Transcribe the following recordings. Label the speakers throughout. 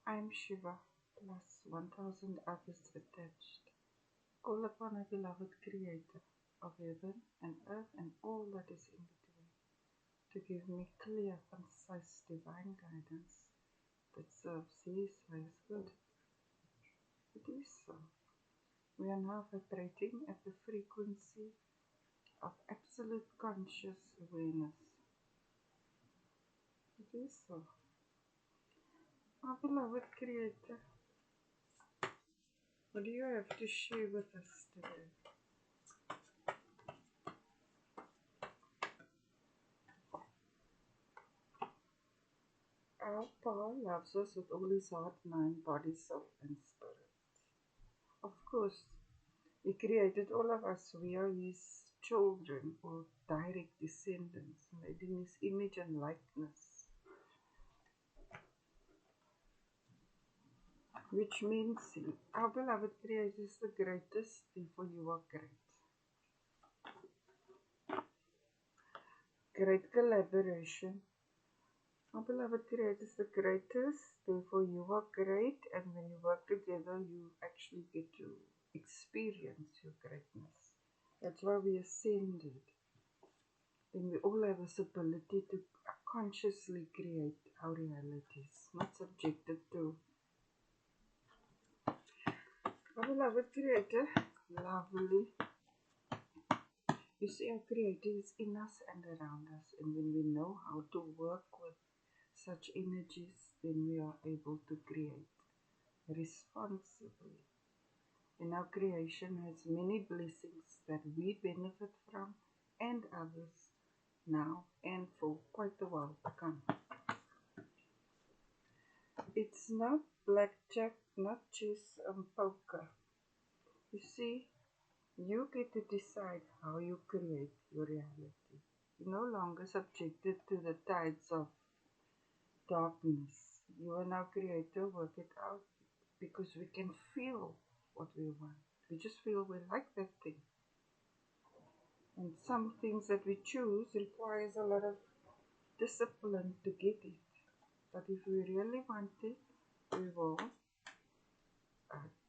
Speaker 1: I am Shiva, plus 1000 others attached, call upon a beloved Creator of heaven and earth and all that is in between, to give me clear, concise, divine guidance that serves His highest good. It is so. We are now vibrating at the frequency of absolute conscious awareness. It is so. Our beloved Creator, what do you have to share with us today? Our Father loves us with all His heart, mind, body, soul, and spirit. Of course, He created all of us. We are His children or direct descendants, made in His image and likeness. Which means our beloved Creator is the greatest, therefore you are great. Great collaboration. Our beloved Creator is the greatest, therefore you are great, and when you work together, you actually get to experience your greatness. That's why we ascended. And we all have this ability to consciously create our realities, not subjected to. Our beloved Creator, lovely. You see, our Creator is in us and around us, and when we know how to work with such energies, then we are able to create responsibly. And our creation has many blessings that we benefit from, and others now and for quite a while to come. It's not blackjack, not chess and poker. You see, you get to decide how you create your reality. You're no longer subjected to the tides of darkness. You are now creator, work it out, because we can feel what we want. We just feel we like that thing. And some things that we choose requires a lot of discipline to get it. But if we really want it, we will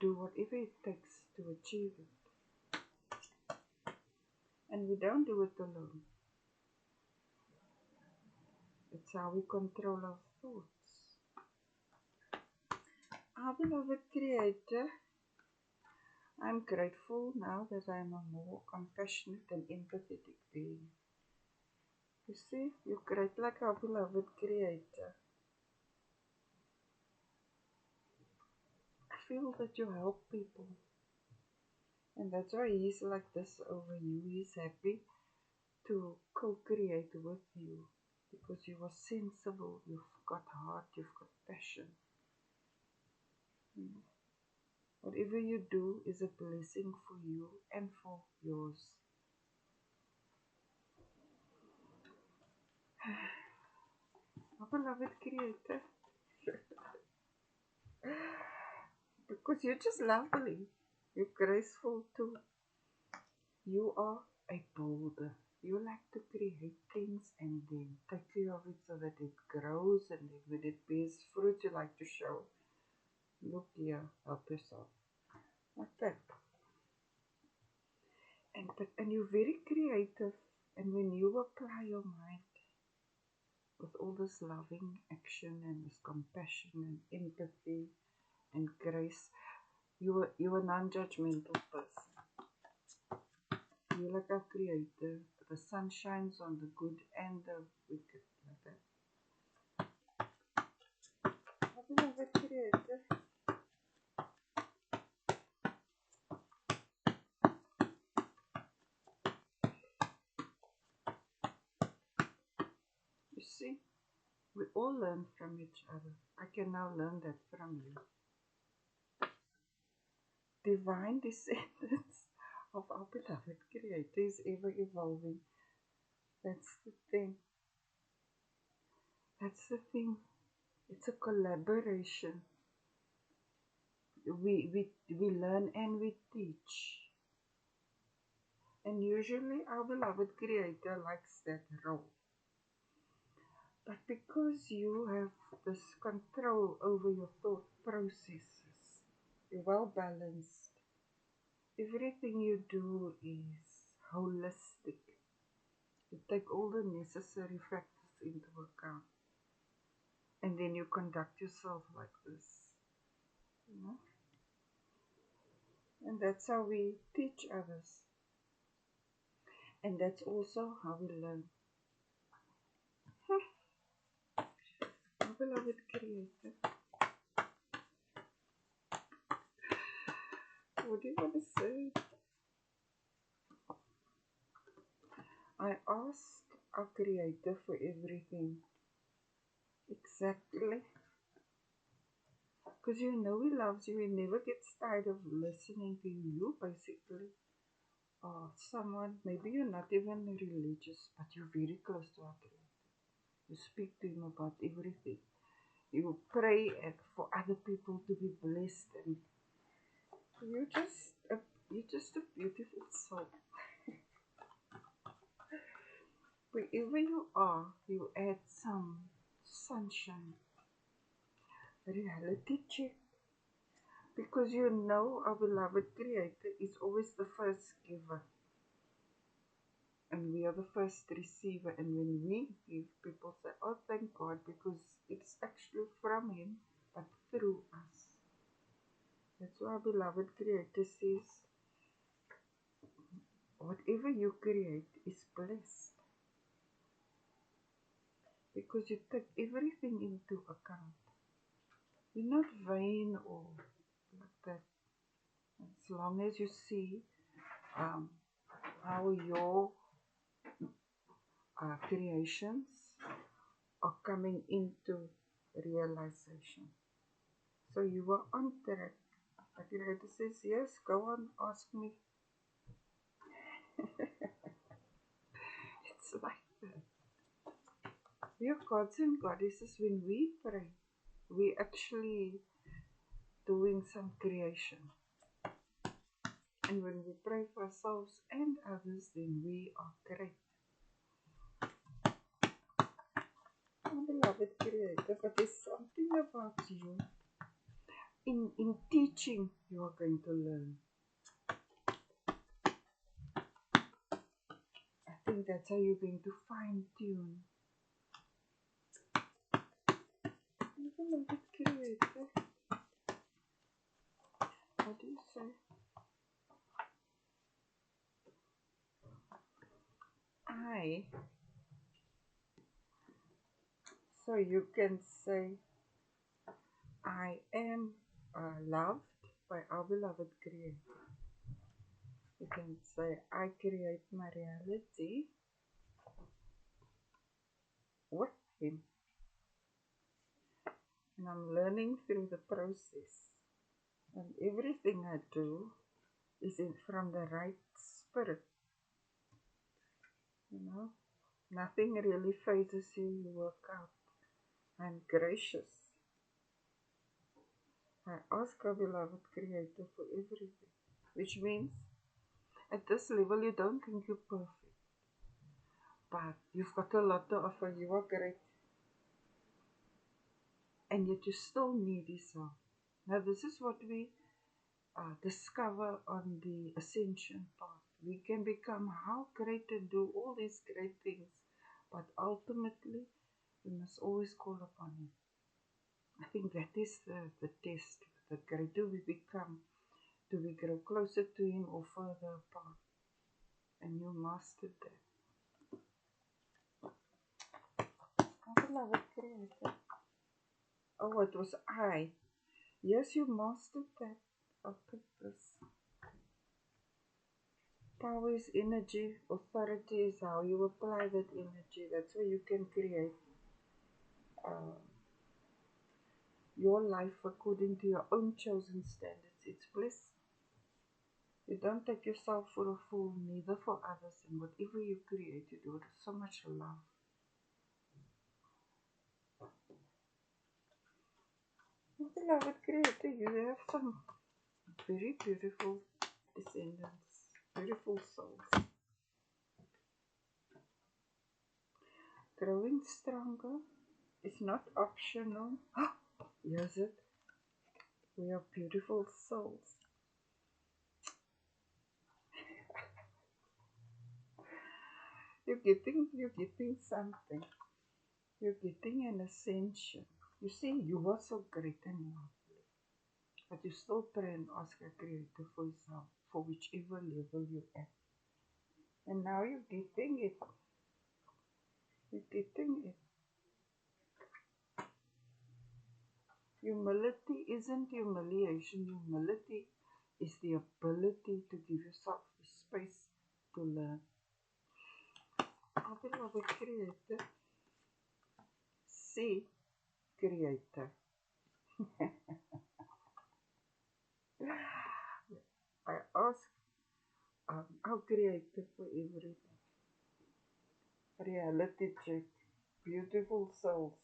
Speaker 1: do whatever it takes to achieve it. And we don't do it alone. It's how we control our thoughts. Our beloved Creator, I'm grateful now that I'm a more compassionate and empathetic being. You see, you're great like our beloved Creator. I feel that you help people. And that's why He's like this over you. He's happy to co-create with you. Because you are sensible, you've got heart, you've got passion. Whatever you do is a blessing for you and for yours. Our beloved Creator, because you're just lovely, you're graceful too. You are a builder. You like to create things and then take care of it so that it grows, and then when it bears fruit, you like to show, look here, help yourself. Like that. And you're very creative, and when you apply your mind with all this loving action and this compassion and empathy and grace, you're a non-judgmental person. You're like our Creator. The sun shines on the good and the wicked, like that. Our beloved Creator, you see, we all learn from each other. I can now learn that from you. Divine descendants of our beloved Creator is ever evolving. That's the thing. That's the thing. It's a collaboration. We learn and we teach. And usually our beloved Creator likes that role. But because you have this control over your thought processes. You're well balanced. Everything you do is holistic. You take all the necessary factors into account. And then you conduct yourself like this. You know? And that's how we teach others. And that's also how we learn. My beloved Creator, what do you want to say? I asked our Creator for everything. Exactly. Because you know He loves you. He never gets tired of listening to you. You basically are someone, maybe you're not even religious, but you're very close to our Creator. You speak to Him about everything. You pray for other people to be blessed, and you're just a beautiful soul. Wherever you are, you add some sunshine, reality check, because you know our beloved Creator is always the first giver, and we are the first receiver. And when we give, people say, "Oh, thank God," because it's actually from Him, but through us. That's why our beloved Creator says, whatever you create is blessed, because you take everything into account. You're not vain or like that. As long as you see how your creations are coming into realization. So you were on track. The Creator says, yes, go on, ask me. It's like that. We are gods and goddesses. When we pray, we actually doing some creation. And when we pray for ourselves and others, then we are great. Oh, beloved Creator, but there's something about you. In teaching, you are going to learn. I think that's how you're going to fine tune. Beloved Creator, what do you say? So you can say, I am loved by our beloved Creator. You can say, I create my reality with Him. And I'm learning through the process. And everything I do is from the right spirit. You know, nothing really phases you. You work out. I'm gracious. I ask our beloved Creator for everything. Which means, at this level, you don't think you're perfect. But you've got a lot to offer. You are great. And yet you still need His help. Now, this is what we discover on the ascension path. We can become how great and do all these great things, but ultimately we must always call upon Him. I think that is the test. The greater we become, do we grow closer to Him or further apart? And you mastered that. Oh, beloved Creator. Oh, it was I. Yes, you mastered that. I'll take this. Power is energy. Authority is how you apply that energy. That's where you can create your life according to your own chosen standards. It's bliss. You don't take yourself for a fool, neither for others. And whatever you create, you do it with so much love. Beloved Creator, you have some very beautiful descendants, beautiful souls. Growing stronger, It's not optional. Here's it. We are beautiful souls. You're getting something. You're getting an ascension. You see, you are so great and lovely, but you still pray and ask a creator for yourself, for whichever level you're at. And now you're getting it. You're getting it. Humility isn't humiliation. Humility is the ability to give yourself the space to learn. Our beloved Creator, see Creator. I ask our Creator for everything. Reality check. Beautiful souls.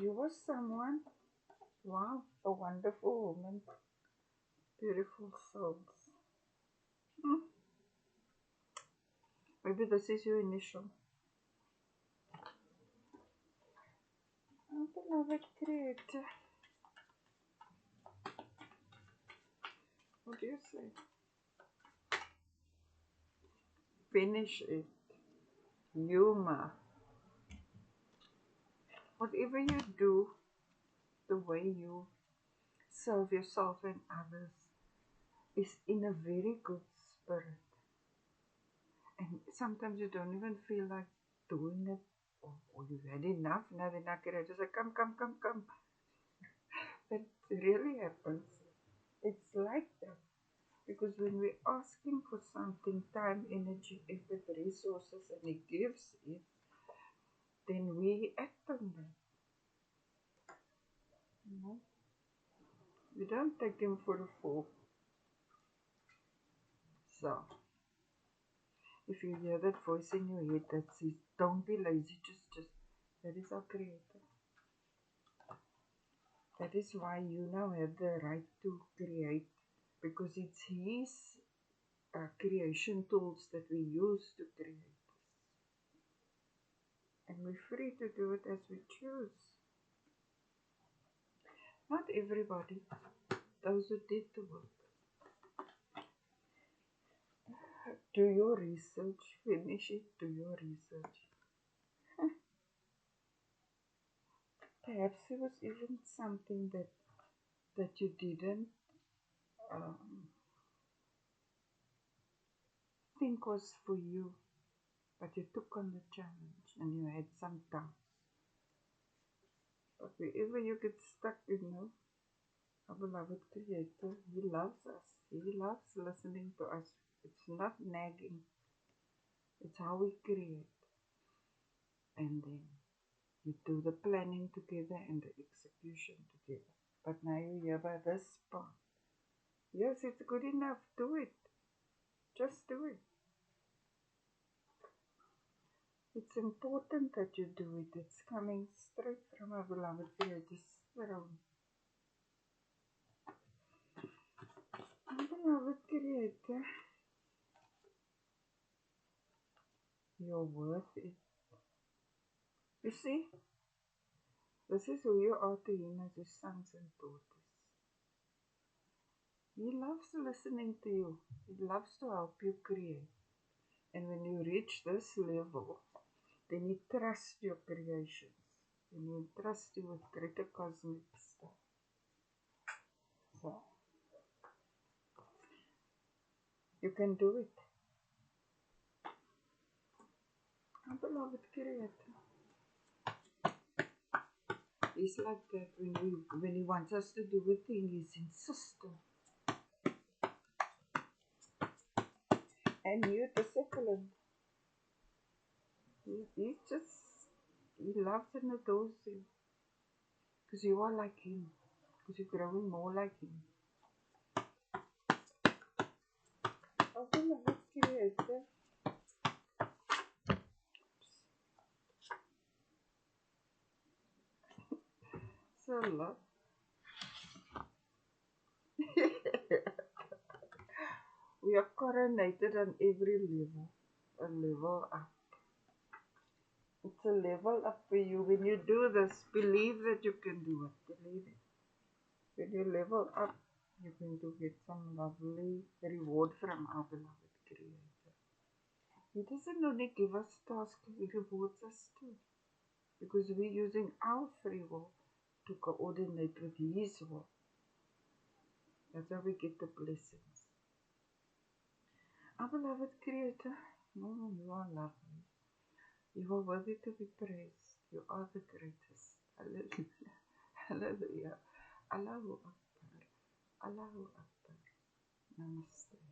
Speaker 1: You were someone. Wow, a wonderful woman. Beautiful souls. Hmm. Maybe this is your initial. Our beloved Creator. What do you say? Finish it. Humor. Whatever you do, the way you serve yourself and others is in a very good spirit. And sometimes you don't even feel like doing it, or you've had enough. Now the Nakira just like, come, come, come, come. That really happens. It's like that. Because when we're asking for something, time, energy, effort, resources, and He gives it, then we act on that. You know? We don't take Him for a fool. So, if you hear that voice in your head that says, don't be lazy, just, that is our Creator. That is why you now have the right to create, because it's His creation tools that we use to create. And we're free to do it as we choose. Not everybody, those who did the work. Do your research, finish it, do your research. Perhaps there was even something that you didn't think was for you, but you took on the challenge and you had some doubts. But wherever you get stuck, our beloved Creator, He loves us. He loves listening to us. It's not nagging. It's how we create. And then we do the planning together and the execution together. But now you're here by this part. Yes, it's good enough. Do it. Just do it. It's important that you do it. It's coming straight from our beloved Creator's throne. Our beloved Creator, you're worth it. You see, this is who you are to Him as His sons and daughters. He loves listening to you. He loves to help you create. And when you reach this level, then He trusts your creations. Then He entrusts you with greater cosmic stuff. So, you can do it. Our beloved Creator. He's like that when He wants us to do a thing, He's insistent. And you're disciplined. He loves and adores you. Because you are like Him. Because you're growing more like Him. Our beloved Creator. So love. We are coronated on every level, a level up. It's a level up for you. When you do this, believe that you can do it. Believe it. When you level up, you're going to get some lovely reward from our beloved Creator. He doesn't only give us tasks, He rewards us too. Because we're using our free will to coordinate with His will. That's how we get the blessings. Our beloved Creator, you are lovely. You are worthy to be praised. You are the greatest. Hallelujah. Hallelujah. Allahu Akbar. Allahu Akbar. Namaste.